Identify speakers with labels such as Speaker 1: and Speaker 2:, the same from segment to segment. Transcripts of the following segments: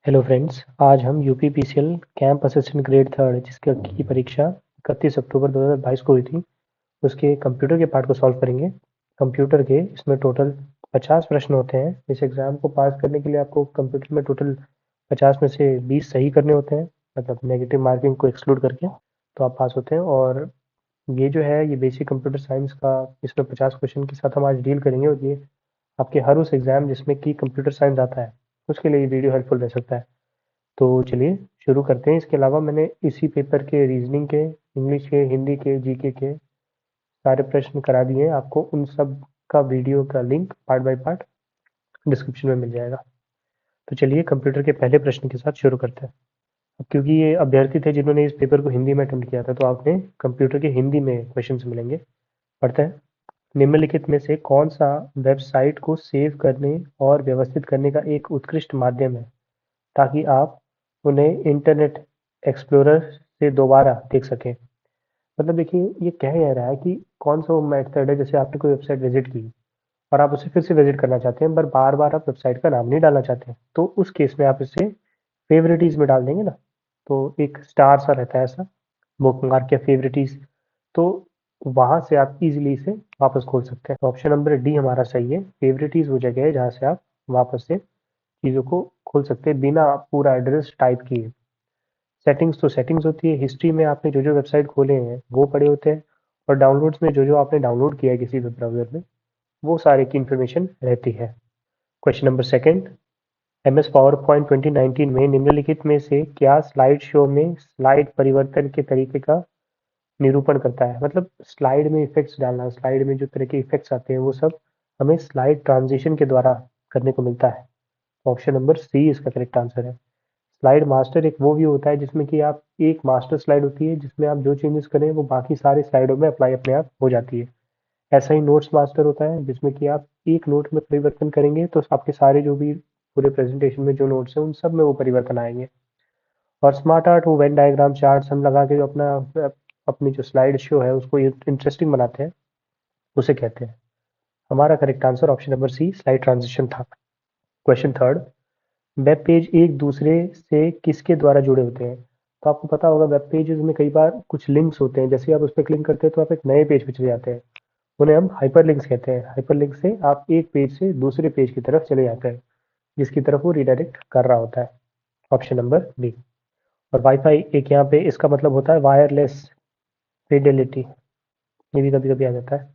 Speaker 1: Hello friends, आज हम UPPCL camp assistant grade third की परीक्षा 31 अक्टूबर 2022 को हुई थी, उसके कंप्यूटर के पार्ट को सॉल्व करेंगे। कंप्यूटर के इसमें टोटल 50 प्रश्न होते हैं। इस एग्ज़ाम को पास करने के लिए आपको कंप्यूटर में टोटल 50 में से 20 सही करने होते हैं, मतलब नेगेटिव मार्किंग को एक्सक्लूड करके, तो आप पास होते हैं। और ये जो है ये बेसिक कंप्यूटर साइंस का इसमें 50 क्वेश्चन के साथ हम आज डील करेंगे, और ये आपके हर उस एग्ज़ाम जिसमें कि कंप्यूटर साइंस आता है उसके लिए ये वीडियो हेल्पफुल रह सकता है। तो चलिए शुरू करते हैं। इसके अलावा मैंने इसी पेपर के रीजनिंग के, इंग्लिश के, हिंदी के, जीके के सारे प्रश्न करा दिए हैं। आपको उन सब का वीडियो का link part by part description में मिल जाएगा। तो चलिए कंप्यूटर के पहले प्रश्न के साथ शुरू करते हैं। अब क्योंकि ये अभ्यर्थी थे जिन्होंने इस पेपर को हिंदी में अटेम्प्ट किया था, तो आपने कंप्यूटर के हिंदी में क्वेश्चन मिलेंगे। पढ़ते हैं। निम्नलिखित में से कौन सा वेबसाइट को सेव करने और व्यवस्थित करने का एक उत्कृष्ट माध्यम है, ताकि आप उन्हें इंटरनेट एक्सप्लोरर से दोबारा देख सकें। मतलब देखिए, ये कह यह रहा है कि कौन सा वो मेथड है, जैसे आपने कोई वेबसाइट विजिट की और आप उसे फिर से विजिट करना चाहते हैं, पर बार बार आप वेबसाइट का नाम नहीं डालना चाहते हैं, तो उस केस में आप इसे फेवरेटीज में डाल देंगे ना। तो एक स्टार सा रहता है ऐसा, बुक मार्क या फेवरेटीज, तो वहां से आप इजीली इसे वापस खोल सकते हैं। तो ऑप्शन नंबर डी हमारा सही है। फेवरेटीज वो जगह है जहाँ से आप वापस से चीज़ों को खोल सकते हैं बिना पूरा एड्रेस टाइप किए। सेटिंग्स तो सेटिंग्स होती है, हिस्ट्री में आपने जो जो वेबसाइट खोले हैं वो पड़े होते हैं, और डाउनलोड्स में जो जो आपने डाउनलोड किया है किसी वेब ब्राउजर में, वो सारे की इन्फॉर्मेशन रहती है। Question number second, MS power point 2019 में निम्नलिखित में से क्या स्लाइड शो में स्लाइड परिवर्तन के तरीके का निरूपण करता है। मतलब स्लाइड में इफेक्ट्स डालना, स्लाइड में जो तरह के इफेक्ट्स आते हैं वो सब हमें स्लाइड ट्रांजिशन के द्वारा करने को मिलता है। ऑप्शन नंबर सी इसका करेक्ट आंसर है। स्लाइड मास्टर एक वो व्यू होता है जिसमें कि आप, एक मास्टर स्लाइड होती है जिसमें आप जो चेंजेस करें वो बाकी सारी स्लाइडों में अप्लाई अपने आप हो जाती है। ऐसा ही नोट्स मास्टर होता है जिसमें कि आप एक नोट में परिवर्तन करेंगे तो आपके सारे जो भी पूरे प्रेजेंटेशन में जो नोट्स हैं उन सब में वो परिवर्तन आएंगे। और स्मार्ट आर्ट वो वेन डायग्राम चार्ट्स हम लगा के जो अपना अपनी जो स्लाइड शो है उसको इंटरेस्टिंग बनाते हैं, उसे कहते हैं। हमारा correct answer option number C slide transition था। क्वेश्चन थर्ड, वेब पेज एक दूसरे से किसके द्वारा जुड़े होते हैं। तो आपको पता होगा वेब पेजेस में कई बार कुछ लिंक्स होते हैं, जैसे आप उस पर क्लिक करते हैं तो आप एक नए पेज पे चले जाते हैं। उन्हें हम हाइपर लिंक्स कहते हैं। हाइपर लिंक से आप एक पेज से दूसरे पेज की तरफ चले जाते हैं जिसकी तरफ वो रिडायरेक्ट कर रहा होता है। Option number B. और वाईफाई एक यहाँ पे इसका मतलब होता है वायरलेस फिडेलिटी, ये भी कभी कभी आ जाता है।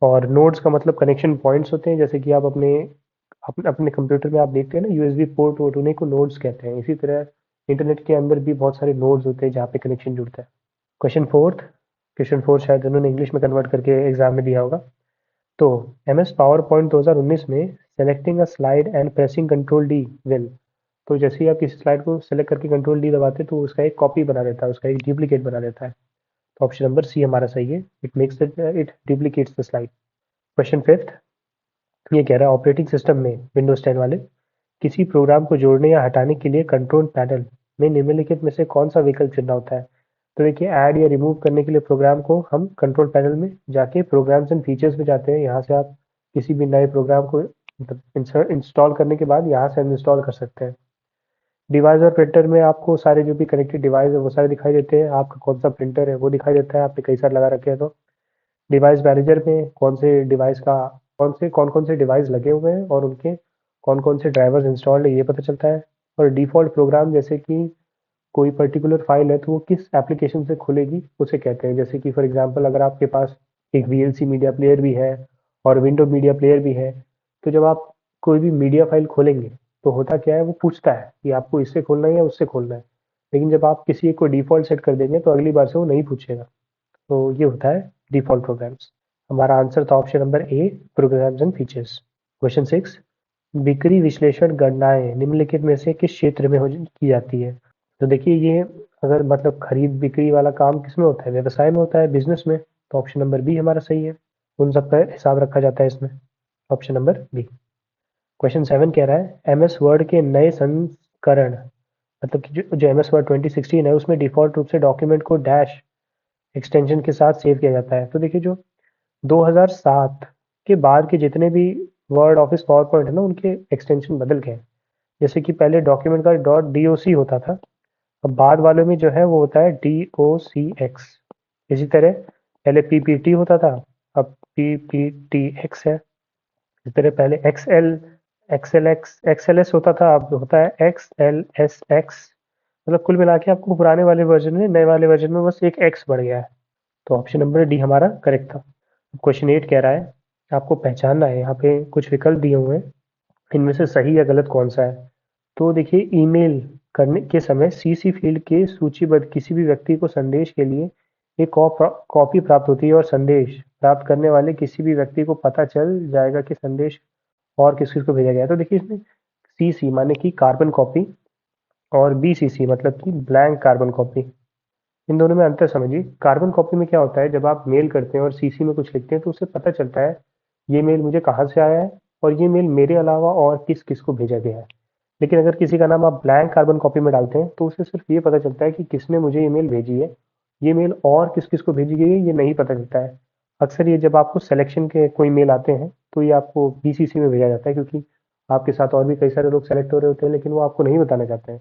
Speaker 1: और नोड्स का मतलब कनेक्शन पॉइंट्स होते हैं, जैसे कि आप अपने कंप्यूटर में आप देखते हैं ना यूएसबी पोर्ट वोर्ट, उन्हीं को नोड्स कहते हैं। इसी तरह इंटरनेट के अंदर भी बहुत सारे नोड्स होते हैं जहाँ पे कनेक्शन जुड़ता है। क्वेश्चन फोर्थ शायद उन्होंने इंग्लिश में कन्वर्ट करके एग्जाम में दिया होगा। तो एमएस पावर पॉइंट 2019 में selecting a slide and pressing control D will, तो जैसे ही आप किसी स्लाइड को सेलेक्ट करके कंट्रोल डी दबाते हैं तो उसका एक कॉपी बना देता है, उसका एक डुप्लीकेट बना देता है। तो ऑप्शन नंबर सी हमारा सही है। It duplicates the slide. Question fifth, ये कह रहा है ऑपरेटिंग सिस्टम में विंडोज 10 वाले किसी प्रोग्राम को जोड़ने या हटाने के लिए कंट्रोल पैनल में निम्नलिखित में से कौन सा विकल्प चुनना होता है। तो देखिए, ऐड या रिमूव करने के लिए प्रोग्राम को हम कंट्रोल पैनल में जाके प्रोग्राम्स एंड फीचर्स में जाते हैं। यहाँ से आप किसी भी नए प्रोग्राम को मतलब इंस्टॉल करने के बाद यहाँ से अनइंस्टॉल कर सकते हैं। डिवाइस और प्रिंटर में आपको सारे जो भी कनेक्टेड डिवाइस है वो सारे दिखाई देते हैं। आपका कौन सा प्रिंटर है वो दिखाई देता है, आपने कई सारे लगा रखे हैं। तो डिवाइस मैनेजर में कौन से डिवाइस का कौन कौन से डिवाइस लगे हुए हैं और उनके कौन कौन से ड्राइवर्स इंस्टॉल्ड है ये पता चलता है। और डिफ़ॉल्ट प्रोग्राम, जैसे कि कोई पर्टिकुलर फाइल है तो वो किस एप्लीकेशन से खुलेगी उसे कहते हैं। जैसे कि फॉर एग्जांपल अगर आपके पास एक वीएलसी मीडिया प्लेयर भी है और विंडो मीडिया प्लेयर भी है, तो जब आप कोई भी मीडिया फाइल खोलेंगे तो होता क्या है, वो पूछता है कि आपको इससे खोलना है या उससे खोलना है। लेकिन जब आप किसी एक को डिफ़ॉल्ट सेट कर देंगे तो अगली बार से वो नहीं पूछेगा। तो ये होता है डिफ़ॉल्ट प्रोग्राम्स। हमारा आंसर था option number A, programs and features. Question six, बिक्री विश्लेषण गणनाएं निम्नलिखित में से किस क्षेत्र में की जाती है। तो देखिए, ये अगर मतलब खरीद बिक्री वाला काम किसमें होता है, व्यवसाय में होता है, बिजनेस में। तो ऑप्शन नंबर बी हमारा सही है। उन सब का हिसाब रखा जाता है इसमें। Option number B. Question seven कह रहा है एमएस वर्ड के नए संस्करण, मतलब कि जो एमएस वर्ड 2016 है उसमें डिफॉल्ट रूप से डॉक्यूमेंट को डैश एक्सटेंशन के साथ सेव किया जाता है। तो देखिए, जो 2007 के बाद के जितने भी वर्ड, ऑफिस, पावर पॉइंट है ना, उनके एक्सटेंशन बदल गए हैं। जैसे कि पहले डॉक्यूमेंट का .doc होता था, अब बाद वालों में जो है वो होता है docx। इसी तरह पहले ppt होता था, अब pptx है। इस तरह पहले XLS होता था, अब होता है XLSX। मतलब कुल मिला के आपको पुराने वाले वर्जन में नए वाले वर्जन में बस एक x बढ़ गया है। तो ऑप्शन नंबर डी हमारा करेक्ट था। क्वेश्चन 8 कह रहा है आपको पहचानना है, यहाँ पे कुछ विकल्प दिए हुए हैं, इनमें से सही या गलत कौन सा है। तो देखिए, ईमेल करने के समय सीसी फील्ड के सूचीबद्ध किसी भी व्यक्ति को संदेश के लिए एक कॉपी प्राप्त होती है और संदेश प्राप्त करने वाले किसी भी व्यक्ति को पता चल जाएगा कि संदेश और किस किस को भेजा गया है। तो देखिए, इसमें सीसी माने कि कार्बन कॉपी और बीसीसी मतलब कि ब्लैंक कार्बन कॉपी, इन दोनों में अंतर समझिए। कार्बन कॉपी में क्या होता है, जब आप मेल करते हैं और सीसी में कुछ लिखते हैं तो उससे पता चलता है ये मेल मुझे कहाँ से आया है और ये मेल मेरे अलावा और किस किस को भेजा गया है। लेकिन अगर किसी का नाम आप ब्लैंक कार्बन कॉपी में डालते हैं तो उसे सिर्फ ये पता चलता है कि किसने मुझे ईमेल भेजी है, ये मेल और किस किस को भेजी गई है ये नहीं पता चलता है। अक्सर ये जब आपको सिलेक्शन के कोई मेल आते हैं तो ये आपको बीसीसी में भेजा जाता है, क्योंकि आपके साथ और भी कई सारे लोग सेलेक्ट हो रहे होते हैं लेकिन वो आपको नहीं बताना चाहते हैं।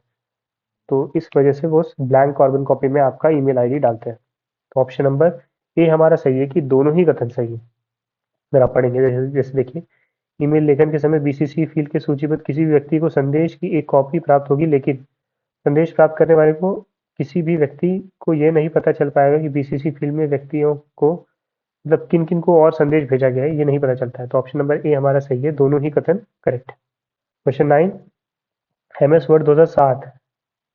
Speaker 1: तो इस वजह से वो ब्लैंक कार्बन कॉपी में आपका ईमेल आईडी डालते हैं। तो ऑप्शन नंबर ए हमारा सही है कि दोनों ही कथन सही है। अगर आप पढ़ेंगे जैसे जैसे देखिए, ईमेल लेखन के समय बीसीसी फील्ड के सूचीबद्ध किसी भी व्यक्ति को संदेश की एक कॉपी प्राप्त होगी, लेकिन संदेश प्राप्त करने वाले को किसी भी व्यक्ति को यह नहीं पता चल पाएगा कि बीसीसी फील्ड में व्यक्तियों को मतलब किन किन को और संदेश भेजा गया है, ये नहीं पता चलता है। तो ऑप्शन नंबर ए हमारा सही है, दोनों ही कथन करेक्ट है। क्वेश्चन 9, एमएस वर्ड 2007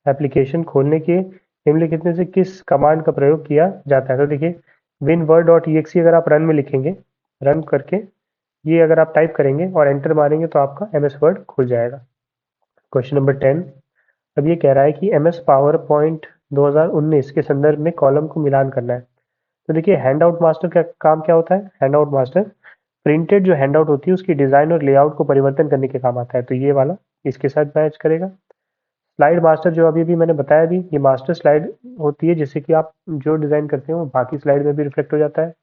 Speaker 1: एप्लीकेशन खोलने के निम्नलिखित में से किस कमांड का प्रयोग किया जाता है। तो देखिए, विन वर्ड डॉट ई अगर आप रन में लिखेंगे, रन करके ये अगर आप टाइप करेंगे और एंटर मारेंगे तो आपका एमएस वर्ड खुल जाएगा। क्वेश्चन नंबर 10, अब ये कह रहा है कि एमएस पावर पॉइंट 2019 के संदर्भ में कॉलम को मिलान करना है। तो देखिए, हैंड आउट मास्टर का काम क्या होता है। हैंड आउट मास्टर प्रिंटेड जो हैंड आउट होती है उसकी डिजाइन और लेआउट को परिवर्तन करने के काम आता है, तो ये वाला इसके साथ मैच करेगा। स्लाइड मास्टर जो अभी भी मैंने बताया भी, ये मास्टर स्लाइड होती है जिससे कि आप जो डिजाइन करते हैं वो बाकी स्लाइड में भी रिफ्लेक्ट हो जाता है।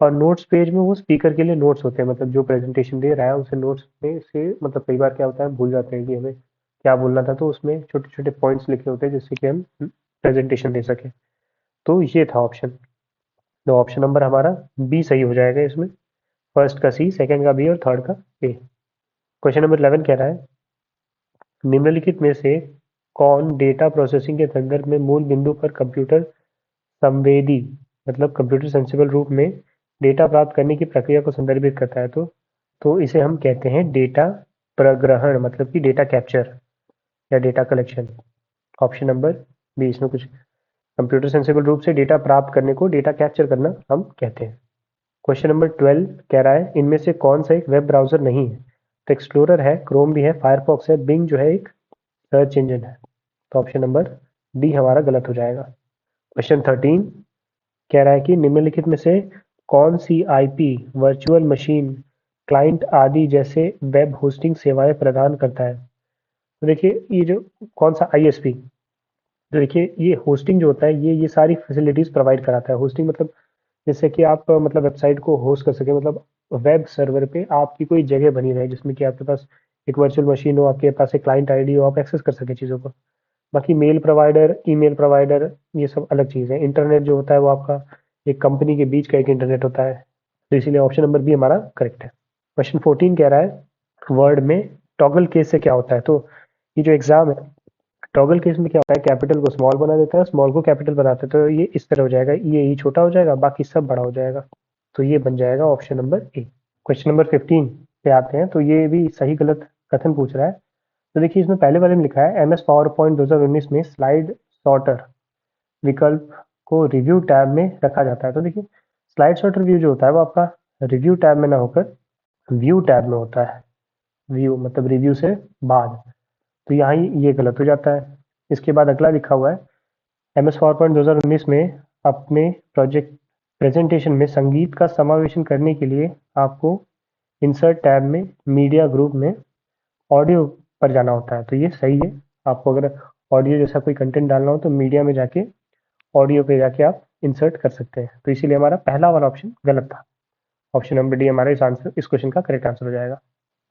Speaker 1: और नोट्स पेज में वो स्पीकर के लिए नोट्स होते हैं, मतलब जो प्रेजेंटेशन दे रहा है उसे नोट्स में से मतलब कई बार क्या होता है भूल जाते हैं कि हमें क्या बोलना था, तो उसमें छोटे छोटे पॉइंट्स लिखे होते हैं जिससे कि हम प्रेजेंटेशन दे सकें। तो ये था ऑप्शन। तो ऑप्शन नंबर हमारा बी सही हो जाएगा इसमें। फर्स्ट का सी, सेकंड का बी और थर्ड का ए। क्वेश्चन नंबर 11 कह रहा है निम्नलिखित में से कौन डेटा प्रोसेसिंग के संदर्भ में मूल बिंदु पर कंप्यूटर संवेदी मतलब कंप्यूटर सेंसिबल रूप में डेटा प्राप्त करने की प्रक्रिया को संदर्भित करता है। तो इसे हम कहते हैं डेटा प्रग्रहण मतलब कि डेटा कैप्चर या data collection. Option number B, इसमें कुछ कंप्यूटर सेंसिबल रूप से डेटा प्राप्त करने को डेटा कैप्चर करना हम कहते हैं। क्वेश्चन नंबर 12 कह रहा है इनमें से कौन सा एक वेब ब्राउजर नहीं है। तो एक्सप्लोरर है, क्रोम भी है, फायरफॉक्स है, बिंग जो है एक सर्च इंजन है। तो ऑप्शन नंबर डी हमारा गलत हो जाएगा। क्वेश्चन 13 कह रहा है कि निम्नलिखित में से कौन सी आईपी वर्चुअल मशीन क्लाइंट आदि जैसे वेब होस्टिंग सेवाएं प्रदान करता है। तो देखिए, ये जो कौन सा आईएसपी, तो देखिए ये होस्टिंग जो होता है ये सारी फैसिलिटीज प्रोवाइड कराता है। होस्टिंग मतलब जैसे कि आप मतलब वेबसाइट को होस्ट कर सके, मतलब वेब सर्वर पे आपकी कोई जगह बनी रहे जिसमें कि आपके पास एक वर्चुअल मशीन हो, आपके पास एक क्लाइंट आईडी हो, आप एक्सेस कर सके चीज़ों को। बाकी मेल प्रोवाइडर, ईमेल प्रोवाइडर, ये सब अलग चीज़ है। इंटरनेट जो होता है वो आपका एक कंपनी के बीच का एक इंटरनेट होता है। तो इसीलिए ऑप्शन नंबर बी हमारा करेक्ट है। क्वेश्चन 14 कह रहा है वर्ड में टॉगल केस से क्या होता है। तो ये जो एग्जाम है, टॉगल केस में क्या होता है, कैपिटल को स्मॉल बना देता है, स्मॉल को कैपिटल बनाता है। तो ये इस तरह हो जाएगा, ये ई छोटा हो जाएगा, बाकी सब बड़ा हो जाएगा। तो ये बन जाएगा ऑप्शन नंबर ए। क्वेश्चन नंबर 15 पे आते हैं, तो ये भी सही गलत कथन पूछ रहा है। तो देखिए, इसमें पहले वाले में लिखा है एमएस पावर पॉइंट 2019 में स्लाइड सॉर्टर विकल्प को रिव्यू टैब में रखा जाता है। तो देखिए, स्लाइड सॉर्टर व्यू जो होता है वो आपका रिव्यू टैब में ना होकर व्यू टैब में होता है। व्यू मतलब रिव्यू से बाद, तो यहाँ ये गलत हो जाता है। इसके बाद अगला लिखा हुआ है एमएस पावर पॉइंट 2019 में अपने प्रोजेक्ट प्रेजेंटेशन में संगीत का समावेशन करने के लिए आपको इंसर्ट टैब में मीडिया ग्रुप में ऑडियो पर जाना होता है। तो ये सही है, आपको अगर ऑडियो जैसा कोई कंटेंट डालना हो तो मीडिया में जाके ऑडियो पे जाके आप इंसर्ट कर सकते हैं। तो इसीलिए हमारा पहला वाला ऑप्शन गलत था। ऑप्शन नंबर डी हमारा इस क्वेश्चन का करेक्ट आंसर हो जाएगा।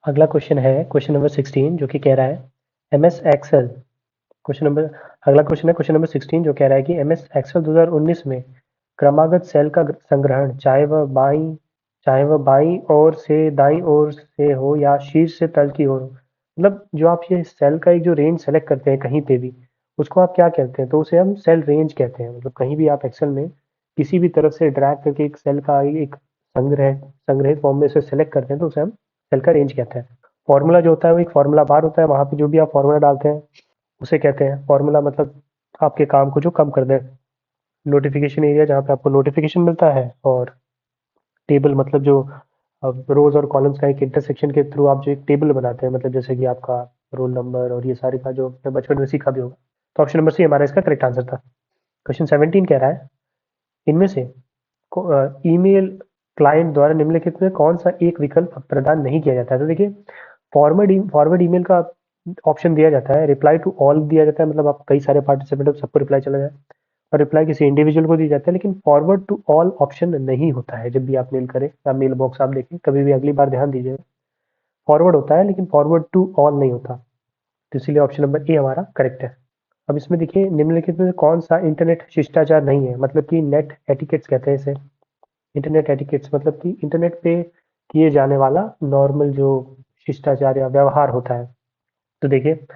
Speaker 1: अगला क्वेश्चन है क्वेश्चन नंबर 16 जो कि कह रहा है MS एक्सेल क्वेश्चन नंबर अगला क्वेश्चन है क्वेश्चन नंबर 16 जो कह रहा है कि MS एक्सेल 2019 में क्रमागत सेल का संग्रहण चाहे वह बाईं ओर से दाईं ओर से हो या शीर्ष से तल की ओर हो, मतलब जो आप ये सेल का एक जो रेंज सेलेक्ट करते हैं कहीं पे भी, उसको आप क्या कहते हैं? तो उसे हम सेल रेंज कहते हैं। मतलब कहीं भी आप एक्सेल में किसी भी तरफ से ड्रैग करके एक सेल का एक संग्रहित फॉर्म में उसे सेलेक्ट करते हैं तो उसे हम सेल का रेंज कहते हैं। फॉर्मूला जो होता है वो एक फॉर्मूला बार होता है, वहाँ पे जो भी आप फॉर्मूला डालते हैं उसे कहते हैं फॉर्मूला। मतलब आपके काम को जो कम कर दे। नोटिफिकेशन एरिया जहाँ पे आपको नोटिफिकेशन मिलता है, और टेबल मतलब जो रोज और कॉलम्स का एक इंटरसेक्शन के थ्रू आप जो एक टेबल बनाते हैं, मतलब जैसे कि आपका रोल नंबर और ये सारे का जो आपने बचपन में सीखा भी होगा। तो ऑप्शन नंबर सी हमारा इसका करेक्ट आंसर था। क्वेश्चन 17 कह रहा है इनमें से ईमेल क्लाइंट द्वारा निम्नलिखित में कौन सा एक विकल्प प्रदान नहीं किया जाता है? तो देखिए फॉरवर्ड ईमेल का ऑप्शन दिया जाता है, रिप्लाई टू ऑल दिया जाता है, मतलब आप कई सारे पार्टिसिपेंट हो सबको रिप्लाई चला जाए, और रिप्लाई किसी इंडिविजुअल को दी जाता है। लेकिन फॉरवर्ड टू ऑल ऑप्शन नहीं होता है। जब भी आप मेल करें या मेल बॉक्स आप देखें कभी भी, अगली बार ध्यान दीजिए, फॉरवर्ड होता है लेकिन फॉरवर्ड टू ऑल नहीं होता। तो इसीलिए ऑप्शन नंबर ए हमारा करेक्ट है। अब इसमें देखिए निम्नलिखित में कौन सा इंटरनेट शिष्टाचार नहीं है, मतलब कि नेट एटिकेट्स कहते हैं इसे। इंटरनेट एटिकेट्स मतलब कि इंटरनेट पे किए जाने वाला नॉर्मल जो शिष्टाचार या व्यवहार होता है। तो देखिए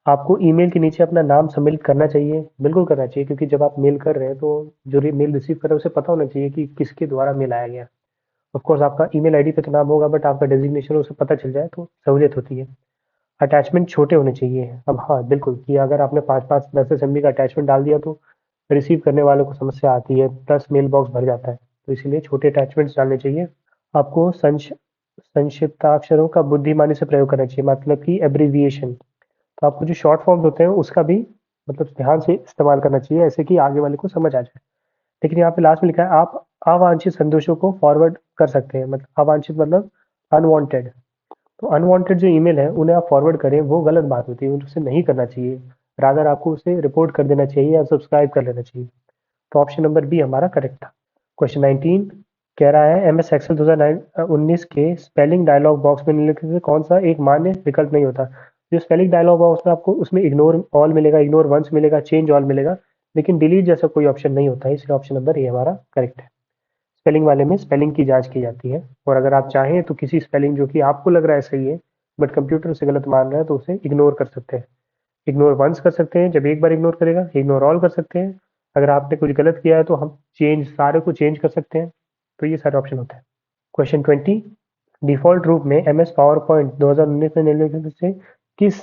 Speaker 1: आपको ईमेल के नीचे अपना नाम सम्मिलित करना चाहिए, बिल्कुल करना चाहिए, क्योंकि जब आप मेल कर रहे हैं तो जो मेल रिसीव कर रहे हैं उसे पता होना चाहिए कि किसके द्वारा मेल आया गया। ऑफ कोर्स आपका ईमेल आईडी पे तो नाम होगा, बट आपका डेजिग्नेशन उसे पता चल जाए तो सहूलियत होती है। अटैचमेंट छोटे होने चाहिए। अब हाँ बिल्कुल, कि अगर आपने 5-5 10 MB का अटैचमेंट डाल दिया तो रिसीव करने वालों को समस्या आती है, प्लस मेल बॉक्स भर जाता है। तो इसीलिए छोटे अटैचमेंट्स डालने चाहिए। आपको संक्षिप्ताक्षरों का बुद्धिमानी से प्रयोग करना चाहिए, मतलब कि एब्रिविएशन। तो आपको जो शॉर्ट फॉर्म्स होते हैं उसका भी मतलब ध्यान से इस्तेमाल करना चाहिए, ऐसे कि आगे वाले को समझ आ जाए। लेकिन यहाँ पे लास्ट में लिखा है आप अवांछित संदेशों को फॉरवर्ड कर सकते हैं। मतलब अवांछित मतलब अनवांटेड। तो अनवांटेड जो ईमेल है उन्हें आप फॉरवर्ड करें वो गलत बात होती है, उसे नहीं करना चाहिए। रादर आपको उसे रिपोर्ट कर देना चाहिए या सब्सक्राइब कर लेना चाहिए। तो ऑप्शन नंबर बी हमारा करेक्ट था। क्वेश्चन 19 कह रहा है MS एक्सेल 2019 के स्पेलिंग डायलॉग बॉक्स में निम्नलिखित में कौन सा एक मान्य विकल्प नहीं होता? जो स्पेलिंग डायलॉग बॉक्स में आपको उसमें इग्नोर ऑल मिलेगा, इग्नोर वंस मिलेगा, चेंज ऑल मिलेगा, लेकिन डिलीट जैसा कोई ऑप्शन नहीं होता है। इसलिए ऑप्शन नंबर ए हमारा करेक्ट है। स्पेलिंग वाले में स्पेलिंग की जांच की जाती है, और अगर आप चाहें तो किसी स्पेलिंग जो कि आपको लग रहा है सही है बट कंप्यूटर उसे गलत मान रहा है तो उसे इग्नोर कर सकते हैं। इग्नोर वंस कर सकते हैं जब एक बार इग्नोर करेगा, इग्नोर ऑल कर सकते हैं अगर आपने कुछ गलत किया है तो हम चेंज सारे को चेंज कर सकते हैं। तो ये सारे ऑप्शन होते हैं। क्वेश्चन 20 डिफॉल्ट रूप में MS पावर पॉइंट 2019 में निम्नलिखित से किस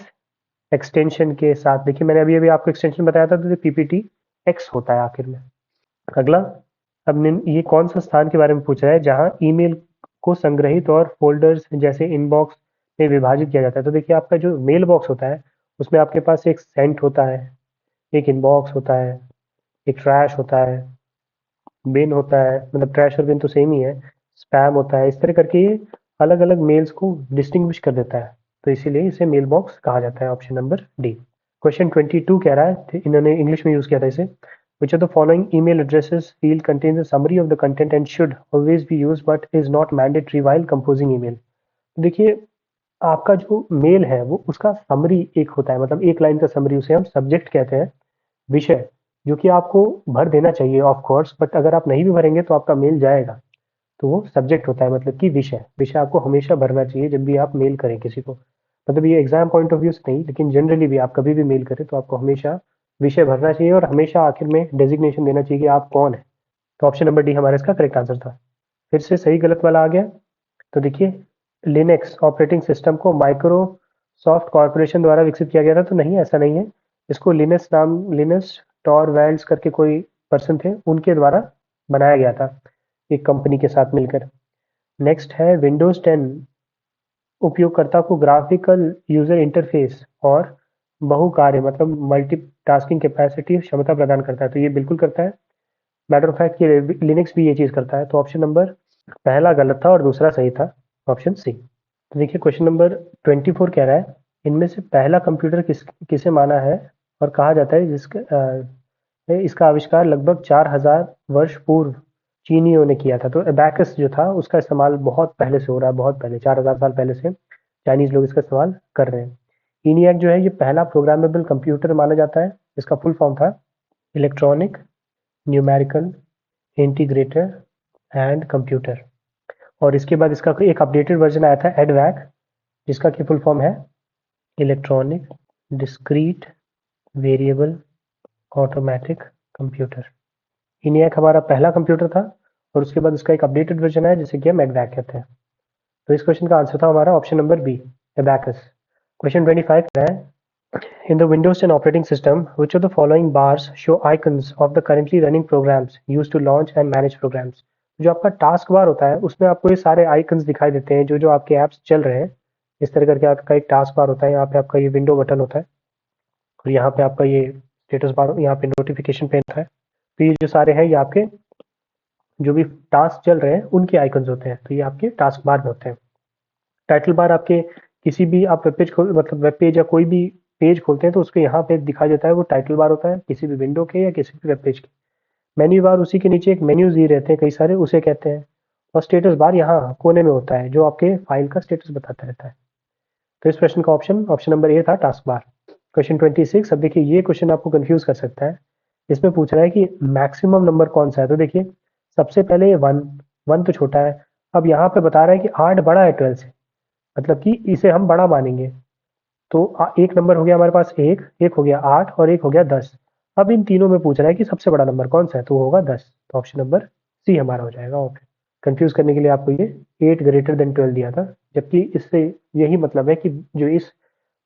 Speaker 1: एक्सटेंशन के साथ, देखिए मैंने अभी अभी आपको एक्सटेंशन बताया था, तो PPT X होता है आखिर में। अगला, अब ये कौन सा स्थान के बारे में पूछा है जहां ईमेल को संग्रहित और फोल्डर्स जैसे इनबॉक्स में विभाजित किया जाता है? तो देखिए आपका जो मेल बॉक्स होता है उसमें आपके पास एक सेंट होता है, एक इनबॉक्स होता है, एक ट्रैश होता है, बिन होता है, मतलब ट्रैश और बिन तो सेम ही है, स्पैम होता है। इस तरह करके ये अलग अलग मेल्स को डिस्टिंग्विश कर देता है, तो इसीलिए इसे मेल बॉक्स कहा जाता है। Option number D. क्वेश्चन 22 कह रहा है, इन्होंने इंग्लिश में यूज किया था इसे, which of the following email addresses field contains a summary of the content and should always be used but is not mandatory while composing email? देखिए आपका जो मेल है वो उसका समरी एक होता है, मतलब एक लाइन का समरी, उसे हम सब्जेक्ट कहते हैं, विषय, जो कि आपको भर देना चाहिए ऑफ कोर्स, बट अगर आप नहीं भी भरेंगे तो आपका मेल जाएगा। तो वो सब्जेक्ट होता है, मतलब कि विषय विषय आपको हमेशा भरना चाहिए जब भी आप मेल करें किसी को। मतलब ये एग्जाम पॉइंट ऑफ व्यू से नहीं, लेकिन जनरली भी आप कभी भी मेल करें तो आपको हमेशा विषय भरना चाहिए, और हमेशा आखिर में डेजिग्नेशन देना चाहिए कि आप कौन है। तो ऑप्शन नंबर डी हमारा इसका करेक्ट आंसर था। फिर से सही गलत वाला आ गया। तो देखिए लिनक्स ऑपरेटिंग सिस्टम को माइक्रोसॉफ्ट कॉरपोरेशन द्वारा विकसित किया गया था, तो नहीं, ऐसा नहीं है। इसको लिनस टॉरवैल्ड्स करके कोई पर्सन थे, उनके द्वारा बनाया गया था एक कंपनी के साथ मिलकर। नेक्स्ट है विंडोज 10 उपयोगकर्ता को ग्राफिकल यूजर इंटरफेस और बहुकार्य मतलब मल्टीटास्किंग कैपेसिटी क्षमता प्रदान करता है, तो ये बिल्कुल करता है। मैटर ऑफ फैक्ट ये लिनक्स भी ये चीज करता है। तो ऑप्शन नंबर पहला गलत था और दूसरा सही था, ऑप्शन सी। तो देखिए क्वेश्चन नंबर 24 कह रहा है इनमें से पहला कंप्यूटर किसे माना है और कहा जाता है इसका आविष्कार लगभग 4000 वर्ष पूर्व चीनियों ने किया था? तो एबैकस जो था उसका इस्तेमाल बहुत पहले से हो रहा है, बहुत पहले, 4000 साल पहले से चाइनीज लोग इसका इस्तेमाल कर रहे हैं। ENIAC जो है ये पहला प्रोग्रामेबल कंप्यूटर माना जाता है। इसका फुल फॉर्म था electronic numerical integrator and computer. और इसके बाद इसका एक अपडेटेड वर्जन आया था एडवैक, जिसका की फुल फॉर्म है electronic discrete variable automatic computer. ENIAC हमारा पहला कंप्यूटर था और उसके बाद उसका एक अपडेटेड वर्जन है जिसे कि हम एडवैक कहते हैं। तो इस क्वेश्चन का आंसर था हमारा option number B, abacus. Question 25 है, in the Windows 10 operating system, which of the following bars show icons of the currently running programs used to launch and manage programs? जो आपका टास्क बार होता है उसमें आपको ये सारे आइकन्स दिखाई देते हैं जो जो आपके ऐप्स चल रहे हैं। इस तरह करके आपका एक टास्क बार होता है, यहाँ पे आपका ये विंडो बटन होता है और यहाँ पे आपका ये स्टेटस बार, यहाँ पे नोटिफिकेशन पेन होता है। तो ये जो सारे हैं ये आपके जो भी टास्क चल रहे हैं उनके आइकन्स होते हैं, तो ये आपके टास्क बार में होते हैं। टाइटल बार आपके किसी भी आप वेब पेज खोल, मतलब वेब पेज या कोई भी पेज खोलते हैं तो उसके यहाँ पे दिखाई देता है वो टाइटल बार होता है किसी भी विंडो के या किसी भी वेब पेज के। मेन्यू बार उसी के नीचे एक मेन्यूज दिए रहते हैं कई सारे, उसे कहते हैं। और स्टेटस बार यहाँ कोने में होता है जो आपके फाइल का स्टेटस बताता रहता है। तो इस प्रश्न का ऑप्शन नंबर ए था टास्क बार। क्वेश्चन 26, अब देखिए ये क्वेश्चन आपको कंफ्यूज कर सकता है। इसमें पूछ रहा है कि मैक्सिमम नंबर कौन सा है। तो देखिए सबसे पहले ये वन तो छोटा है। अब यहाँ पे बता रहा है कि 8 बड़ा है 12 से, मतलब कि इसे हम बड़ा मानेंगे। तो एक नंबर हो गया हमारे पास, एक हो गया 8 और एक हो गया 10। अब इन तीनों में पूछ रहा है कि सबसे बड़ा नंबर कौन सा है, तो वो होगा 10। तो ऑप्शन नंबर सी हमारा हो जाएगा ऑप्शन। कंफ्यूज करने के लिए आपको ये 8 ग्रेटर देन 12 दिया था, जबकि इससे यही मतलब है कि जो इस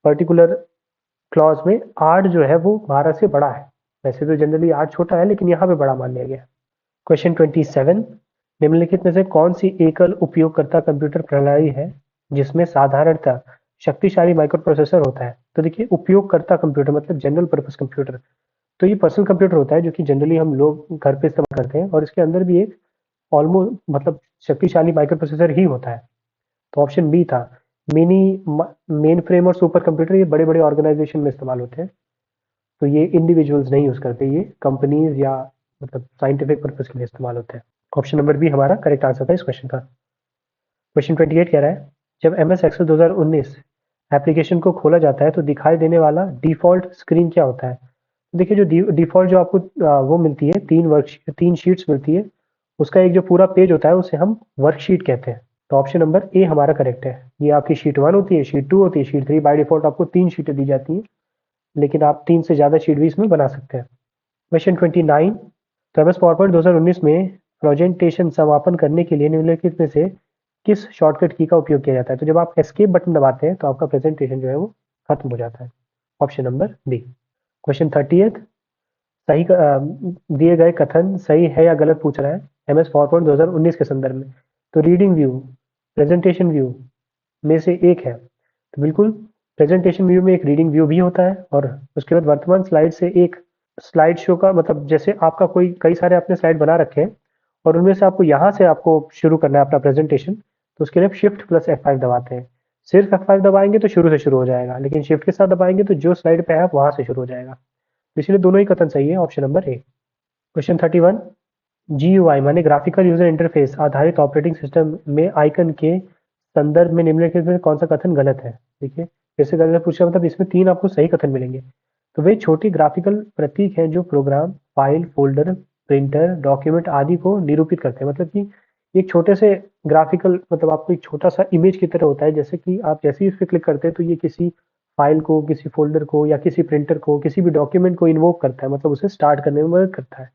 Speaker 1: पर्टिकुलर क्लॉज में 8 जो है वो 12 से बड़ा है। वैसे तो जनरली 8 छोटा है लेकिन यहाँ पे बड़ा मान लिया गया। क्वेश्चन 27, निम्नलिखित में से कौन सी एकल उपयोगकर्ता कंप्यूटर प्रणाली है जिसमें साधारणतः शक्तिशाली माइक्रो प्रोसेसर होता है। तो देखिए उपयोगकर्ता कंप्यूटर मतलब जनरल पर्पस कंप्यूटर, तो ये पर्सनल कंप्यूटर होता है जो कि जनरली हम लोग घर पे इस्तेमाल करते हैं और इसके अंदर भी एक ऑलमोस्ट मतलब शक्तिशाली माइक्रो प्रोसेसर ही होता है। तो ऑप्शन बी था मिनी मेन फ्रेम और सुपर कंप्यूटर, ये बड़े बड़े ऑर्गेनाइजेशन में इस्तेमाल होते हैं। तो ये इंडिविजुअल्स नहीं यूज करते, ये कंपनीज या मतलब साइंटिफिक पर्पज के लिए इस्तेमाल होते हैं। ऑप्शन नंबर बी हमारा करेक्ट आंसर था इस क्वेश्चन का। क्वेश्चन 28 कह रहा है, जब MS एक्सेल 2019 एप्लीकेशन को खोला जाता है तो दिखाई देने वाला डिफॉल्ट स्क्रीन क्या होता है। देखिए जो डिफॉल्ट जो आपको वो मिलती है, 3 शीट्स मिलती है, उसका एक जो पूरा पेज होता है उसे हम वर्कशीट कहते हैं। तो ऑप्शन नंबर ए हमारा करेक्ट है। ये आपकी शीट 1 होती है, शीट 2 होती है, शीट 3। बाय डिफॉल्ट आपको 3 शीटें दी जाती हैं, लेकिन आप 3 से ज़्यादा शीट भी इसमें बना सकते हैं। क्वेश्चन 29, तो MS पावरपॉइंट 2019 में प्रेजेंटेशन समापन करने के लिए निम्नलिखित में से किस शॉर्टकट की का उपयोग किया जाता है। तो जब आप एस्केप बटन दबाते हैं तो आपका प्रेजेंटेशन जो है वो खत्म हो जाता है। Option number B. क्वेश्चन 30, दिए गए कथन सही है या गलत पूछ रहा है MS पावरपॉइंट 2019 के संदर्भ में। तो रीडिंग व्यू प्रेजेंटेशन व्यू में से एक है, तो बिल्कुल प्रेजेंटेशन व्यू में एक रीडिंग व्यू भी होता है। और उसके बाद वर्तमान स्लाइड से एक स्लाइड शो का मतलब जैसे आपका कोई कई सारे आपने स्लाइड बना रखे हैं और उनमें से आपको यहाँ से आपको शुरू करना है अपना प्रेजेंटेशन, तो उसके लिए आप शिफ्ट प्लस F5 दबाते हैं। सिर्फ F5 दबाएंगे तो शुरू से शुरू हो जाएगा, लेकिन शिफ्ट के साथ दबाएंगे तो जो स्लाइड पे है आप वहां से शुरू हो जाएगा। इसलिए दोनों ही कथन सही है, ऑप्शन नंबर ए। क्वेश्चन 31, GUI माने ग्राफिकल यूजर इंटरफेस आधारित ऑपरेटिंग सिस्टम में आइकन के संदर्भ में निम्नलिखित में कौन सा कथन गलत है। देखिए जैसे गलत पूछा मतलब इसमें 3 आपको सही कथन मिलेंगे। तो वे छोटी ग्राफिकल प्रतीक हैं जो program, file, folder, printer, document आदि को निरूपित करते हैं। मतलब कि एक छोटे से ग्राफिकल मतलब आपको एक छोटा सा इमेज की तरह होता है, जैसे कि आप जैसे ही इस पर क्लिक करते हैं तो ये किसी फाइल को, किसी फोल्डर को या किसी प्रिंटर को, किसी भी डॉक्यूमेंट को इन्वोक करता है, मतलब उसे स्टार्ट करने में मदद करता है।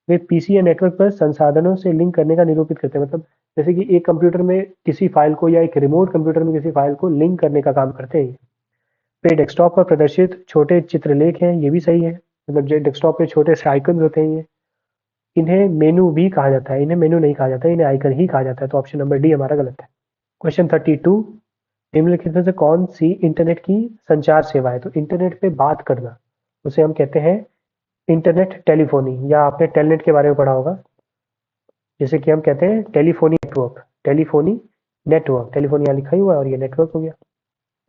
Speaker 1: वे पीसी या नेटवर्क पर संसाधनों से लिंक करने का निरूपित करते हैं। मतलब जैसे कि एक कंप्यूटर में किसी फाइल को या एक रिमोट कंप्यूटर में किसी फाइल को लिंक करने का काम करते हैं। पे डेस्कटॉप पर प्रदर्शित छोटे चित्रलेख हैं, ये भी सही है। मतलब जो डेस्कटॉप पे छोटे से आइकन होते हैं ये, इन्हें मेनू भी कहा जाता है, इन्हें मेनू नहीं कहा जाता, इन्हें आइकन ही कहा जाता है। तो ऑप्शन नंबर डी हमारा गलत है। क्वेश्चन 32, निम्नलिखित में से कौन सी इंटरनेट की संचार सेवा है। तो इंटरनेट पे बात करना उसे हम कहते हैं इंटरनेट टेलीफोनी, या आपने टेलनेट के बारे में पढ़ा होगा, जिसे कि हम कहते हैं telephony network. Telephony network, telephone यहाँ लिखा ही हुआ है और ये नेटवर्क हो गया।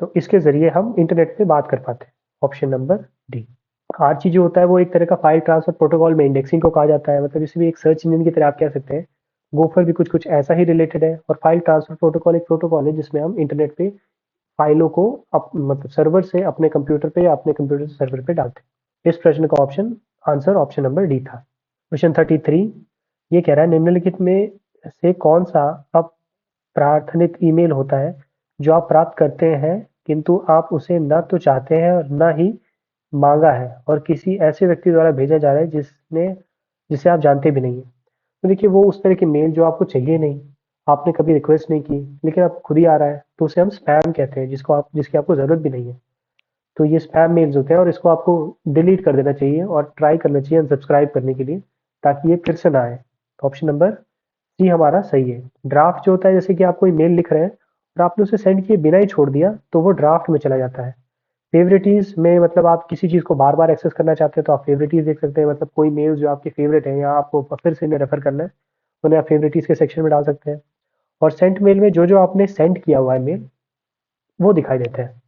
Speaker 1: तो इसके जरिए हम इंटरनेट पे बात कर पाते हैं, ऑप्शन नंबर डी। आरची जो होता है वो एक तरह का फाइल ट्रांसफर प्रोटोकॉल में इंडेक्सिंग को कहा जाता है। मतलब इसे भी एक सर्च इंजन की तरह आप कह सकते हैं। गोफर भी कुछ कुछ ऐसा ही रिलेटेड है। और फाइल ट्रांसफर प्रोटोकॉल एक प्रोटोकॉल है जिसमें हम इंटरनेट पे फाइलों को मतलब सर्वर से अपने कंप्यूटर पे या अपने कंप्यूटर से सर्वर पे डालते हैं। इस प्रश्न का आंसर ऑप्शन नंबर डी था। क्वेश्चन 33 ये कह रहा है निम्नलिखित में से कौन सा अप्राथमिक ईमेल होता है जो आप प्राप्त करते हैं किंतु आप उसे न तो चाहते हैं और न ही मांगा है और किसी ऐसे व्यक्ति द्वारा भेजा जा रहा है जिसे आप जानते भी नहीं है। तो देखिए वो उस तरह की मेल जो आपको चाहिए नहीं, आपने कभी रिक्वेस्ट नहीं की लेकिन आपको खुद ही आ रहा है, तो उसे हम स्पैम कहते हैं, जिसकी आपको ज़रूरत भी नहीं है। तो ये स्पैम मेल्स होते हैं और इसको आपको डिलीट कर देना चाहिए और ट्राई करना चाहिए अनसब्सक्राइब करने के लिए, ताकि ये फिर से ना आए। तो ऑप्शन नंबर सी हमारा सही है। ड्राफ्ट जो होता है, जैसे कि आप कोई मेल लिख रहे हैं और आपने उसे सेंड किए बिना ही छोड़ दिया, तो वो ड्राफ्ट में चला जाता है। फेवरेटीज में मतलब आप किसी चीज़ को बार बार एक्सेस करना चाहते हैं तो आप फेवरेटीज देख सकते हैं, मतलब कोई मेल जो आपके फेवरेट है या आपको फिर से इन्हें रेफर करना है, उन्हें आप फेवरेटीज के सेक्शन में डाल सकते हैं। और सेंट मेल में जो जो आपने सेंड किया हुआ है मेल, वो दिखाई देता है।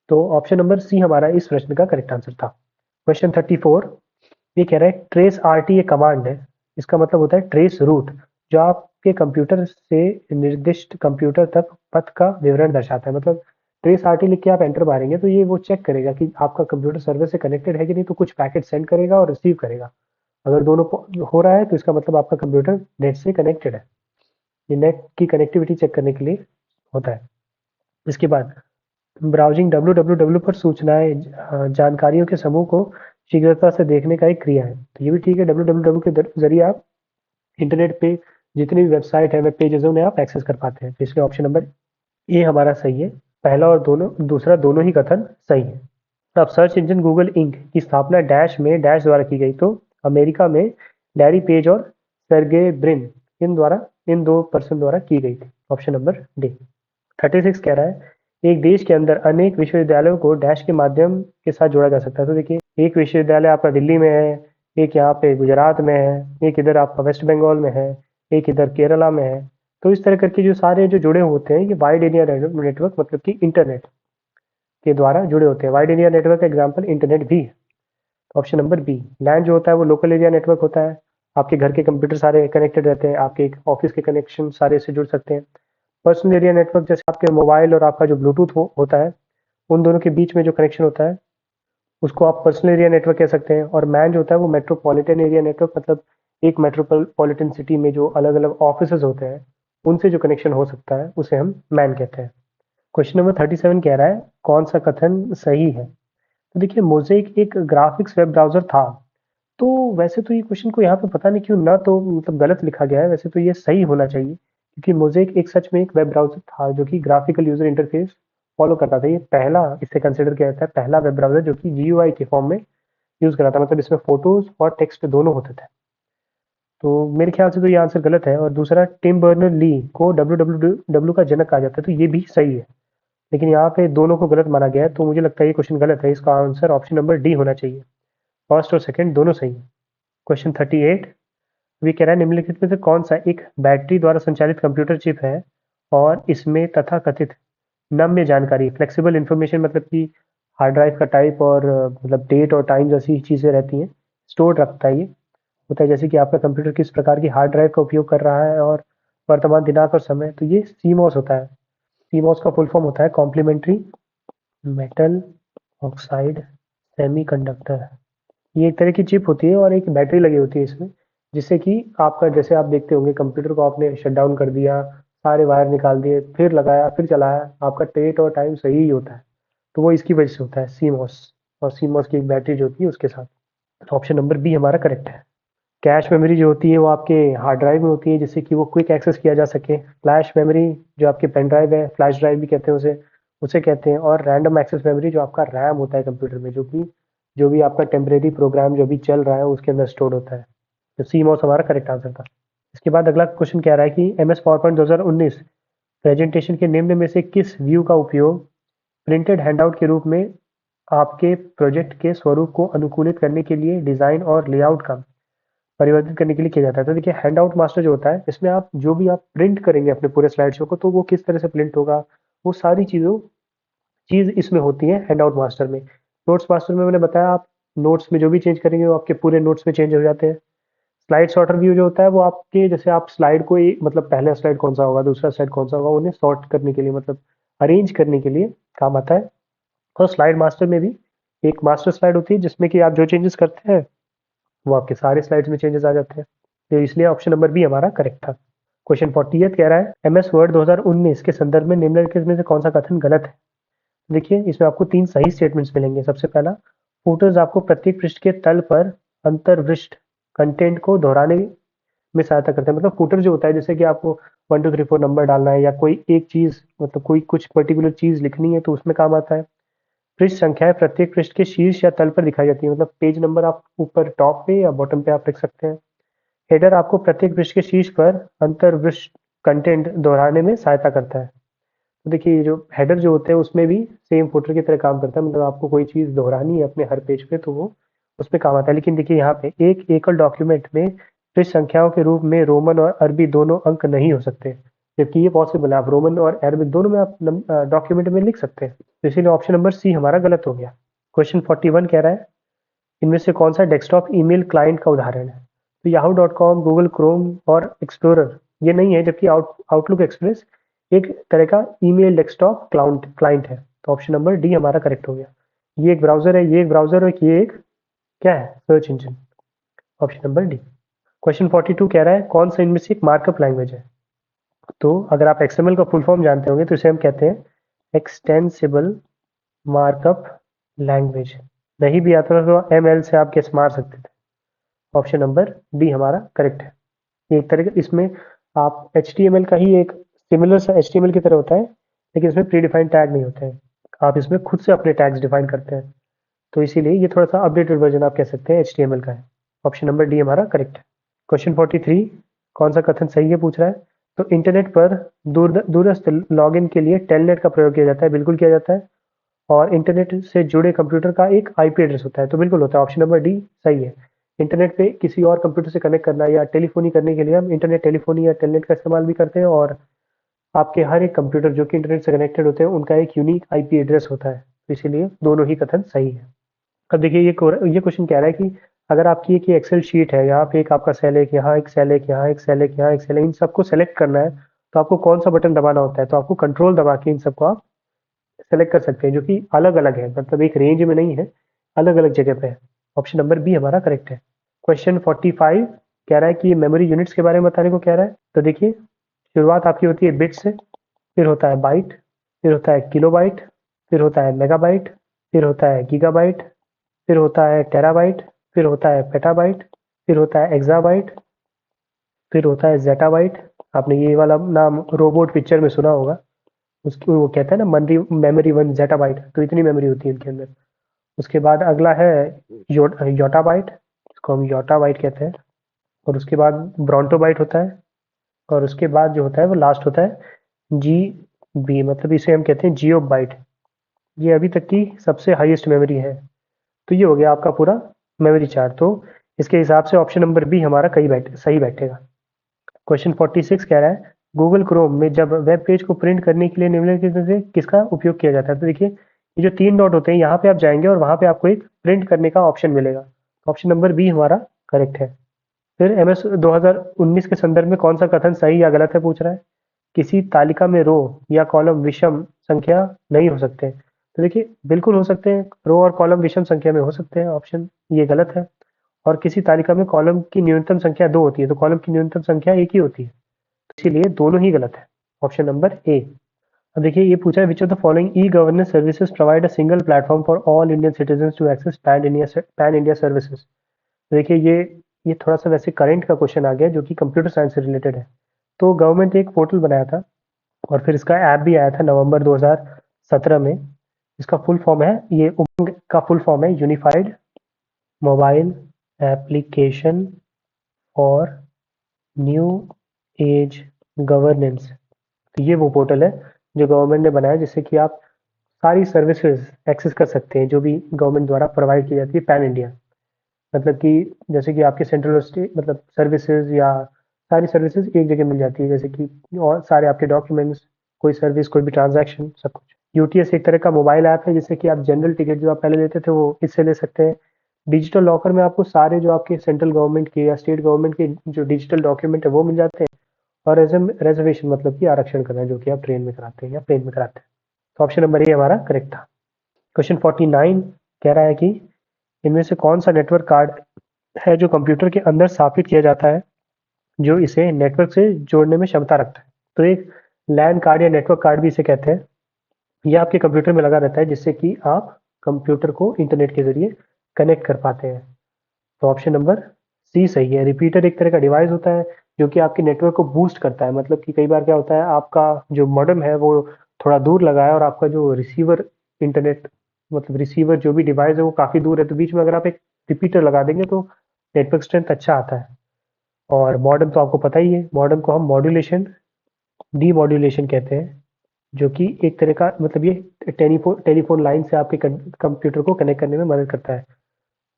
Speaker 1: तो ऑप्शन नंबर सी हमारा इस प्रश्न का करेक्ट आंसर था। क्वेश्चन 34 ये कह रहा है ट्रेस आरटी ये कमांड है, इसका मतलब होता है ट्रेस रूट, जो आपके कंप्यूटर से निर्दिष्ट कंप्यूटर तक पथ का विवरण दर्शाता है। मतलब ट्रेस आरटी लिख के आप एंटर मारेंगे तो ये वो चेक करेगा कि आपका कंप्यूटर सर्वर से कनेक्टेड है कि नहीं, तो कुछ पैकेट सेंड करेगा और रिसीव करेगा। अगर दोनों हो रहा है तो इसका मतलब आपका कंप्यूटर नेट से कनेक्टेड है। ये नेट की कनेक्टिविटी चेक करने के लिए होता है। इसके बाद ब्राउजिंग www पर सूचनाएं जानकारियों के समूह को शीघ्रता से देखने का एक क्रिया है। तो ये भी ठीक है, www के जरिए आप इंटरनेट पे जितनी भी वेबसाइट है, वेब पेजेस है, उन्हें आप एक्सेस कर पाते हैं। तो इसलिए ऑप्शन नंबर ए हमारा सही है। पहला और दूसरा दोनों ही कथन सही है। अब सर्च इंजन गूगल इंक की स्थापना डैश में डैश द्वारा की गई, तो अमेरिका में लैरी पेज और सर्गे ब्रिन इन दो पर्सन द्वारा की गई थी। Option number D. 36 कह रहा है एक देश के अंदर अनेक विश्वविद्यालयों को डैश के माध्यम के साथ जोड़ा जा सकता है। तो देखिए एक विश्वविद्यालय आपका दिल्ली में है, एक यहाँ पे गुजरात में है, एक इधर आपका वेस्ट बंगाल में है, एक इधर केरला में है। तो इस तरह करके जो सारे जो जुड़े होते हैं, ये वाइड एरिया नेटवर्क मतलब कि इंटरनेट के द्वारा जुड़े होते हैं। वाइड एरिया नेटवर्क का एग्जाम्पल इंटरनेट भी है। Option number B. लैन जो होता है वो लोकल एरिया नेटवर्क होता है, आपके घर के कंप्यूटर सारे कनेक्टेड रहते हैं, आपके ऑफिस के कनेक्शन सारे से जुड़ सकते हैं। पर्सनल एरिया नेटवर्क जैसे आपके मोबाइल और आपका जो ब्लूटूथ होता है, उन दोनों के बीच में जो कनेक्शन होता है, उसको आप पर्सनल एरिया नेटवर्क कह सकते हैं। और मैन जो होता है वो मेट्रोपॉलिटन एरिया नेटवर्क, मतलब एक मेट्रोपॉलिटन सिटी में जो अलग अलग ऑफिस होते हैं, उनसे जो कनेक्शन हो सकता है, उसे हम मैन कहते हैं। क्वेश्चन नंबर 37 कह रहा है कौन सा कथन सही है। तो देखिए मोज़ेक एक ग्राफिक्स वेब ब्राउज़र था। तो वैसे तो ये क्वेश्चन को यहाँ पे पता नहीं क्यों ना तो मतलब गलत लिखा गया है, वैसे तो ये सही होना चाहिए, क्योंकि मोज़ेक एक सच में एक वेब ब्राउज़र था जो कि ग्राफिकल यूज़र इंटरफेस फ़ॉलो करता था। ये पहला इसे कंसिडर किया जाता है पहला वेब ब्राउज़र जो कि जीयूआई के फॉर्म में यूज़ करा था, मतलब इसमें फ़ोटोज़ और टेक्स्ट दोनों होते थे। तो मेरे ख्याल से तो ये आंसर गलत है। और दूसरा टिम बर्नर ली को डब्ल्यू का जनक कहा जाता है, तो ये भी सही है। लेकिन यहाँ पे दोनों को गलत माना गया है, तो मुझे लगता है ये क्वेश्चन गलत है। इसका आंसर ऑप्शन नंबर डी होना चाहिए। फर्स्ट और सेकंड दोनों सही है। क्वेश्चन 38 ये कह रहा है निम्नलिखित में से कौन सा एक बैटरी द्वारा संचालित कंप्यूटर चिप है और इसमें तथाकथित नम्य जानकारी फ्लेक्सिबल इंफॉर्मेशन, मतलब कि हार्ड ड्राइव का टाइप और मतलब डेट और टाइम जैसी चीज़ें रहती हैं, स्टोर रखता है। ये होता है जैसे कि आपका कंप्यूटर किस प्रकार की हार्ड ड्राइव का उपयोग कर रहा है और वर्तमान दिनांक और समय, तो ये सीमॉस होता है। सीमॉस का फुल फॉर्म होता है कॉम्प्लीमेंट्री मेटल ऑक्साइड सेमीकंडक्टर। ये एक तरह की चिप होती है और एक बैटरी लगी होती है इसमें, जिससे कि आपका, जैसे आप देखते होंगे कंप्यूटर को आपने शट डाउन कर दिया, सारे वायर निकाल दिए, फिर लगाया, फिर चलाया, आपका डेट और टाइम सही ही होता है। तो वो इसकी वजह से होता है सीमॉस। और सीमॉस की एक बैटरी जो होती है उसके साथ। ऑप्शन नंबर बी हमारा करेक्ट है। कैश मेमोरी जो होती है वो आपके हार्ड ड्राइव में होती है, जिससे कि वो क्विक एक्सेस किया जा सके। फ्लैश मेमोरी जो आपके पेन ड्राइव है, फ्लैश ड्राइव भी कहते हैं उसे, उसे कहते हैं। और रैंडम एक्सेस मेमोरी जो आपका रैम होता है कंप्यूटर में, जो कि जो भी आपका टेम्परेरी प्रोग्राम जो भी चल रहा है उसके अंदर स्टोर होता है। तो सी मॉस हमारा करेक्ट आंसर था। इसके बाद अगला क्वेश्चन कह रहा है कि M S PowerPoint 2019 presentation के निम्न में से किस व्यू का उपयोग प्रिंटेड हैंडआउट के रूप में आपके प्रोजेक्ट के स्वरूप को अनुकूलित करने के लिए डिजाइन और लेआउट का परिवर्तित करने के लिए किया जाता है। तो देखिए हैंड आउट मास्टर जो होता है, इसमें आप जो भी आप प्रिंट करेंगे अपने पूरे स्लाइड शो को, तो वो किस तरह से प्रिंट होगा, वो सारी चीज़ इसमें होती है हैंड आउट मास्टर में। नोट्स मास्टर में मैंने बताया, आप नोट्स में जो भी चेंज करेंगे वो आपके पूरे नोट्स में चेंज हो जाते हैं। स्लाइड सॉर्टर व्यू जो होता है वो आपके, जैसे आप स्लाइड को मतलब पहला स्लाइड कौन सा होगा, दूसरा स्लाइड कौन सा होगा, उन्हें सॉर्ट करने के लिए, मतलब अरेंज करने के लिए काम आता है। और स्लाइड मास्टर में भी एक मास्टर स्लाइड होती है जिसमें कि आप जो चेंजेस करते हैं वो आपके सारे स्लाइड्स में चेंजेस आ जाते हैं। तो इसलिए ऑप्शन नंबर बी हमारा करेक्ट था। क्वेश्चन 48 कह रहा है एमएस वर्ड 2019 के संदर्भ में निम्नलिखित में से कौन सा कथन गलत है। देखिए इसमें आपको 3 सही स्टेटमेंट्स मिलेंगे। सबसे पहला, फुटर्स आपको प्रत्येक पृष्ठ के तल पर अंतर्वृष्ट कंटेंट को दोहराने में सहायता करते हैं। मतलब फुटर जो होता है जैसे कि आपको 1 2 3 4 नंबर डालना है या कोई एक चीज़ मतलब कोई कुछ पर्टिकुलर चीज़ लिखनी है तो उसमें काम आता है। पृष्ठ संख्याएँ प्रत्येक पृष्ठ के शीर्ष या तल पर दिखाई जाती हैं। मतलब पेज नंबर आप ऊपर टॉप पे या बॉटम पे आप लिख सकते हैं। हेडर आपको प्रत्येक पृष्ठ के शीर्ष पर अंतर्वृष्ट कंटेंट दोहराने में सहायता करता है। तो देखिए ये जो हेडर जो होते हैं उसमें भी सेम फुटर की तरह काम करता है। मतलब आपको कोई चीज़ दोहरानी है अपने हर पेज पे तो वो उसपे काम आता है। लेकिन देखिए यहाँ पे एक एकल डॉक्यूमेंट में पृष्ठ संख्याओं के रूप में रोमन और अरबी दोनों अंक नहीं हो सकते, जबकि ये पॉसिबल है। आप रोमन और अरबिक दोनों में आप डॉक्यूमेंट में लिख सकते हैं। तो इसीलिए ऑप्शन नंबर सी हमारा गलत हो गया। क्वेश्चन 41 कह रहा है इनमें से कौन सा डेस्कटॉप ईमेल क्लाइंट का उदाहरण है। तो yahoo.com, गूगल क्रोम और एक्सप्लोरर ये नहीं है, जबकि आउटलुक एक्सप्रेस एक तरह का ईमेल डेस्कटॉप क्लाउंट क्लाइंट है। तो ऑप्शन नंबर डी हमारा करेक्ट हो गया। ये एक ब्राउजर है, ये एक ब्राउजर और ये एक क्या है, search engine. Option number D. Question 42 कह रहा है कौन सा इनमें से एक मार्कअप लैंग्वेज है। तो अगर आप एक्सएमएल का फुल फॉर्म जानते होंगे तो इसे हम कहते हैं एक्सटेंसिबल मार्कअप लैंग्वेज। नहीं भी आता था तो एमएल से आप गेस मार सकते थे। ऑप्शन नंबर डी हमारा करेक्ट है। ये एक तरह का इसमें आप HTML का ही एक सिमिलर सा HTML की तरह होता है, लेकिन इसमें प्री डिफाइंड टैग नहीं होते हैं। आप इसमें खुद से अपने टैग्स डिफाइन करते हैं। तो इसीलिए ये थोड़ा सा अपडेटेड वर्जन आप कह सकते हैं HTML का है। ऑप्शन नंबर डी हमारा करेक्ट है। क्वेश्चन 43 कौन सा कथन सही है पूछ रहा है। तो इंटरनेट पर दूरस्थ लॉगिन के लिए टेलनेट का प्रयोग किया जाता है। बिल्कुल किया जाता है। और इंटरनेट से जुड़े कंप्यूटर का एक आईपी एड्रेस होता है। तो बिल्कुल होता है। ऑप्शन नंबर डी सही है। इंटरनेट पे किसी और कंप्यूटर से कनेक्ट करना या टेलीफोनी करने के लिए हम इंटरनेट टेलीफोनी या टेलनेट का इस्तेमाल भी करते हैं। और आपके हर एक कंप्यूटर जो कि इंटरनेट से कनेक्टेड होते हैं उनका एक यूनिक आईपी एड्रेस होता है। तो इसीलिए दोनों ही कथन सही है। अब देखिए ये क्वेश्चन कह रहा है कि अगर आपकी एक एक्सेल शीट है, यहाँ पे एक आपका सेल है, यहाँ एक सेल है, यहाँ एक सेल है, यहाँ एक सेल है, इन सबको सेलेक्ट करना है तो आपको कौन सा बटन दबाना होता है। तो आपको कंट्रोल दबा के इन सबको आप सेलेक्ट कर सकते हैं, जो कि अलग अलग है, मतलब एक रेंज में नहीं है, अलग अलग जगह पे है। ऑप्शन नंबर बी हमारा करेक्ट है। क्वेश्चन 45 कह रहा है कि ये मेमोरी यूनिट्स के बारे में बताने को कह रहा है। तो देखिए शुरुआत आपकी होती है बिट से, फिर होता है बाइट, फिर होता है किलोबाइट, फिर होता है मेगाबाइट, फिर होता है गीगाबाइट, फिर होता है टेराबाइट, फिर होता है पेटाबाइट, फिर होता है एक्साबाइट, फिर होता है जेटाबाइट। आपने ये वाला नाम रोबोट पिक्चर में सुना होगा। उसकी वो कहता है ना मेमोरी मेमोरी 1 जेटाबाइट, तो इतनी मेमोरी होती है इनके अंदर। उसके बाद अगला है योटाबाइट, इसको हम योटाबाइट कहते हैं। और उसके बाद ब्रोंटोबाइट होता है। और उसके बाद जो होता है वो लास्ट होता है जी बी, मतलब इसे हम कहते हैं जियो बाइट। ये अभी तक की सबसे हाईएस्ट मेमोरी है। तो ये हो गया आपका पूरा मेमोरी चार्ट। तो इसके हिसाब से ऑप्शन नंबर बी हमारा सही बैठेगा। क्वेश्चन 46 कह रहा है गूगल क्रोम में जब वेब पेज को प्रिंट करने के लिए निम्नलिखित में से किसका उपयोग किया जाता है। तो देखिए ये जो 3 डॉट होते हैं यहाँ पे आप जाएंगे और वहां पे आपको एक प्रिंट करने का ऑप्शन मिलेगा। ऑप्शन नंबर बी हमारा करेक्ट है। फिर एमएस 2019 के संदर्भ में कौन सा कथन सही या गलत है पूछ रहा है। किसी तालिका में रो या कॉलम विषम संख्या नहीं हो सकते। तो देखिए बिल्कुल हो सकते हैं, रो और कॉलम विषम संख्या में हो सकते हैं, ऑप्शन ये गलत है। और किसी तालिका में कॉलम की न्यूनतम संख्या 2 होती है तो कॉलम की न्यूनतम संख्या 1 ही होती है। इसीलिए दोनों ही गलत है। Option number A. अब देखिए ये पूछा है which of the following E governance services provide a single platform for all Indian citizen to access pan India services. तो देखिए ये थोड़ा सा वैसे करंट का क्वेश्चन आ गया जो कि कंप्यूटर साइंस से रिलेटेड है। तो गवर्नमेंट ने एक पोर्टल बनाया था और फिर इसका ऐप भी आया था नवंबर 2017 में। इसका फुल फॉर्म है, ये उमंग का फुल फॉर्म है यूनिफाइड मोबाइल एप्लीकेशन और न्यू एज गवर्नेंस। तो ये वो पोर्टल है जो गवर्नमेंट ने बनाया जिससे कि आप सारी सर्विसेज एक्सेस कर सकते हैं जो भी गवर्नमेंट द्वारा प्रोवाइड की जाती है पैन इंडिया। मतलब कि जैसे कि आपके सेंट्रल और स्टेट मतलब सर्विसेज या सारी सर्विसेज एक जगह मिल जाती है, जैसे कि और सारे आपके डॉक्यूमेंट्स, कोई सर्विस, कोई भी ट्रांजैक्शन, सब कुछ। यूटीएस एक तरह का मोबाइल ऐप है जिससे कि आप जनरल टिकट जो आप पहले लेते थे वो इससे ले सकते हैं। डिजिटल लॉकर में आपको सारे जो आपके सेंट्रल गवर्नमेंट के या स्टेट गवर्नमेंट के जो डिजिटल डॉक्यूमेंट है वो मिल जाते हैं। और रिजर्वेशन मतलब कि आरक्षण करना जो कि आप ट्रेन में कराते हैं या प्लेन में कराते हैं। तो ऑप्शन नंबर ए हमारा करेक्ट था। क्वेश्चन 49 कह रहा है कि इनमें से कौन सा नेटवर्क कार्ड है जो कंप्यूटर के अंदर स्थापित किया जाता है जो इसे नेटवर्क से जोड़ने में क्षमता रखता है। तो एक लैन कार्ड या नेटवर्क कार्ड भी इसे कहते हैं। ये आपके कंप्यूटर में लगा रहता है जिससे कि आप कंप्यूटर को इंटरनेट के जरिए कनेक्ट कर पाते हैं। तो ऑप्शन नंबर सी सही है। रिपीटर एक तरह का डिवाइस होता है जो कि आपके नेटवर्क को बूस्ट करता है। मतलब कि कई बार क्या होता है, आपका जो मॉडेम है वो थोड़ा दूर लगा है और आपका जो रिसीवर इंटरनेट मतलब रिसीवर जो भी डिवाइस है वो काफ़ी दूर है, तो बीच में अगर आप एक रिपीटर लगा देंगे तो नेटवर्क स्ट्रेंथ अच्छा आता है। और मॉडेम तो आपको पता ही है, मॉडेम को हम मॉड्यूलेशन डीमॉड्यूलेशन कहते हैं, जो कि एक तरह का मतलब ये टेलीफोन लाइन से आपके कंप्यूटर को कनेक्ट करने में मदद करता है।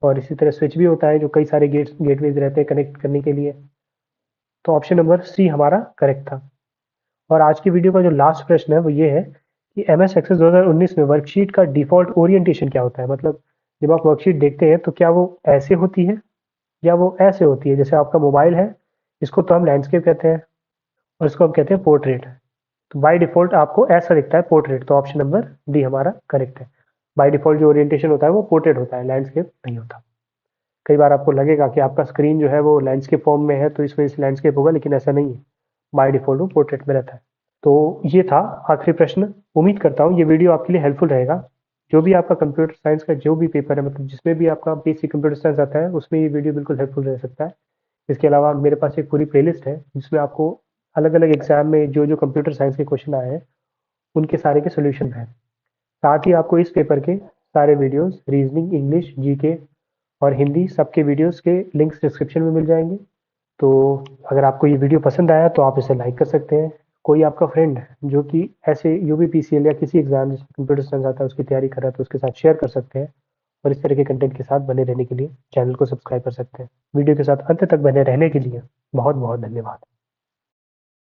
Speaker 1: और इसी तरह स्विच भी होता है जो कई सारे गेटवेज रहते हैं कनेक्ट करने के लिए। तो ऑप्शन नंबर सी हमारा करेक्ट था। और आज की वीडियो का जो लास्ट प्रश्न है वो ये है कि एम एस एक्सेस 2019 में वर्कशीट का डिफॉल्ट ओरिएंटेशन क्या होता है। मतलब जब आप वर्कशीट देखते हैं तो क्या वो ऐसे होती है या वो ऐसे होती है। जैसे आपका मोबाइल है, इसको तो हम लैंडस्केप कहते हैं और इसको हम कहते हैं पोर्ट्रेट। तो बाय डिफॉल्ट आपको ऐसा दिखता है पोर्ट्रेट, तो ऑप्शन नंबर डी हमारा करेक्ट है। बाय डिफॉल्ट जो ओरिएंटेशन होता है वो पोर्ट्रेट होता है, लैंडस्केप नहीं होता। कई बार आपको लगेगा कि आपका स्क्रीन जो है वो लैंडस्केप फॉर्म में है तो इस वजह से लैंडस्केप होगा, लेकिन ऐसा नहीं है, बाय डिफॉल्ट वो पोर्ट्रेट में रहता है। तो ये था आखिरी प्रश्न। उम्मीद करता हूँ ये वीडियो आपके लिए हेल्पफुल रहेगा। जो भी आपका कंप्यूटर साइंस का जो भी पेपर है, मतलब जिसमें भी आपका बेसिक कंप्यूटर साइंस आता है, उसमें ये वीडियो बिल्कुल हेल्पफुल रह सकता है। इसके अलावा मेरे पास एक पूरी प्लेलिस्ट है जिसमें आपको अलग अलग एग्जाम में जो जो कंप्यूटर साइंस के क्वेश्चन आए हैं उनके सारे के सोल्यूशन हैं। साथ ही आपको इस पेपर के सारे वीडियोस, रीजनिंग, इंग्लिश, जीके और हिंदी, सबके वीडियोस के लिंक्स डिस्क्रिप्शन में मिल जाएंगे। तो अगर आपको ये वीडियो पसंद आया तो आप इसे लाइक कर सकते हैं। कोई आपका फ्रेंड जो कि ऐसे यूपीपीसीएल या किसी एग्जाम जिसमें कंप्यूटर साइंस आता है उसकी तैयारी कर रहा है तो उसके साथ शेयर कर सकते हैं। और इस तरह के कंटेंट के साथ बने रहने के लिए चैनल को सब्सक्राइब कर सकते हैं। वीडियो के साथ अंत तक बने रहने के लिए बहुत बहुत धन्यवाद।